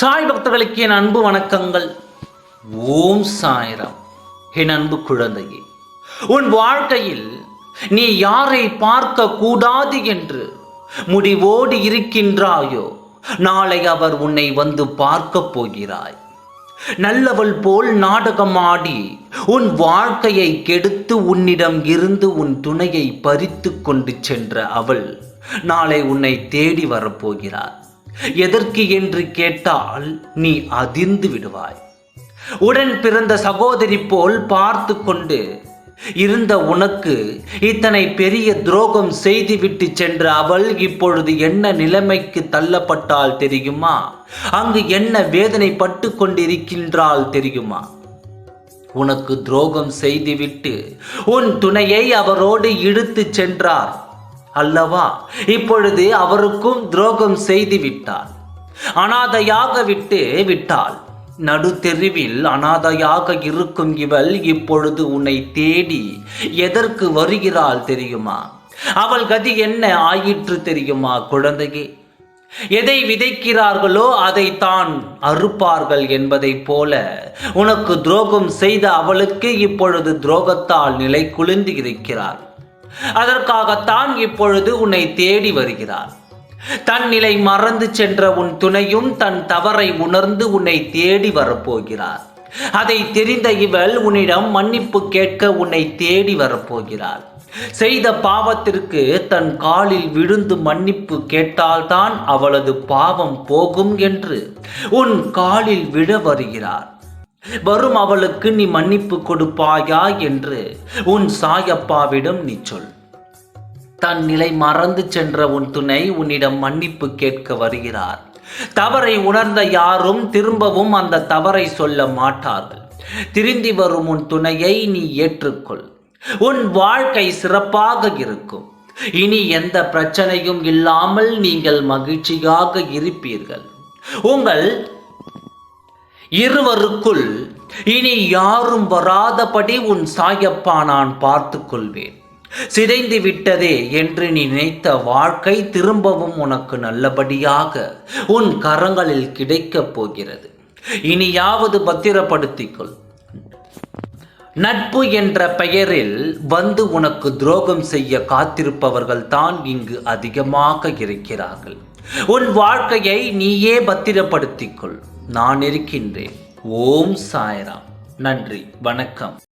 சாய் பக்தர்களுக்கு என் அன்பு வணக்கங்கள். ஓம் சாய்ராம். என் அன்பு குழந்தையே, உன் வாழ்க்கையில் நீ யாரை பார்க்க கூடாது என்று முடிவோடு இருக்கின்றாயோ, நாளை அவர் உன்னை வந்து பார்க்க போகிறாய். நல்லவள் போல் நாடகமாடி உன் வாழ்க்கையை கெடுத்து உன்னிடம் இருந்து உன் துணையை பறித்து கொண்டு சென்ற அவள் நாளை உன்னை தேடி வரப்போகிறார். எதற்கு என்று கேட்டால் நீ அதிர்ந்து விடுவாய். உடன் பிறந்த சகோதரி போல் பார்த்து கொண்டு இருந்த உனக்கு இத்தனை பெரிய துரோகம் செய்துவிட்டு சென்ற அவள் இப்பொழுது என்ன நிலைமைக்கு தள்ளப்பட்டால் தெரியுமா? அங்கு என்ன வேதனைப்பட்டு கொண்டிருக்கின்றாள் தெரியுமா? உனக்கு துரோகம் செய்துவிட்டு உன் துணையை அவரோடு இழுத்து சென்றார் அல்லவா? இப்பொழுது அவருக்கும் துரோகம் செய்து விட்டாள். அனாதையாக விட்டாள். நடு தெருவில் அனாதையாக இருக்கும் இவள் இப்பொழுது உன்னை தேடி எதற்கு வருகிறாள் தெரியுமா? அவள் கதி என்ன ஆயிற்று தெரியுமா குழந்தையே? எதை விதைக்கிறார்களோ அதை தான் அறுப்பார்கள் என்பதை போல உனக்கு துரோகம் செய்த அவளுக்கு இப்பொழுது துரோகத்தால் நிலை குளிர்ந்து இருக்கிறார். அதற்காகத்தான் இப்பொழுது உன்னை தேடி வருகிறார். தன் நிலை மறந்து சென்ற உன் துணையும் தன் தவறை உணர்ந்து உன்னை தேடி வரப்போகிறார். அதை தெரிந்த இவள் உன்னிடம் மன்னிப்பு கேட்க உன்னை தேடி வரப்போகிறார். செய்த பாவத்திற்கு தன் காலில் விழுந்து மன்னிப்பு கேட்டால்தான் அவளது பாவம் போகும் என்று உன் காலில் விழ வருகிறார். வரும் அவளுக்கு நீ மன்னிப்பு கொடுப்பாயா என்று உன் சாயப்பாவிடம் நீ சொல். தன் நிலை மறந்து சென்ற உன் துணை உன்னிடம் மன்னிப்பு கேட்க வருகிறார். தவறை உணர்ந்த யாரும் திரும்பவும் அந்த தவறை சொல்ல மாட்டார்கள். திரும்பி வரும் உன் துணையை நீ ஏற்றுக்கொள். உன் வாழ்க்கை சிறப்பாக இருக்கும். இனி எந்த பிரச்சனையும் இல்லாமல் நீங்கள் மகிழ்ச்சியாக இருப்பீர்கள். உங்கள் இருவருக்குள் இனி யாரும் வராதபடி உன் சாயப்பா நான் பார்த்து கொள்வேன். சிதைந்து விட்டதே என்று நீ நினைத்த வாழ்க்கை திரும்பவும் உனக்கு நல்லபடியாக உன் கரங்களில் கிடைக்கப் போகிறது. இனியாவது பத்திரப்படுத்திக்கொள். நட்பு என்ற பெயரில் வந்து உனக்கு துரோகம் செய்ய காத்திருப்பவர்கள் தான் இங்கு அதிகமாக இருக்கிறார்கள். உன் வாழ்க்கையை நீயே பத்திரப்படுத்திக்கொள். நான் இருக்கின்றேன். ஓம் சாய்ராம். நன்றி, வணக்கம்.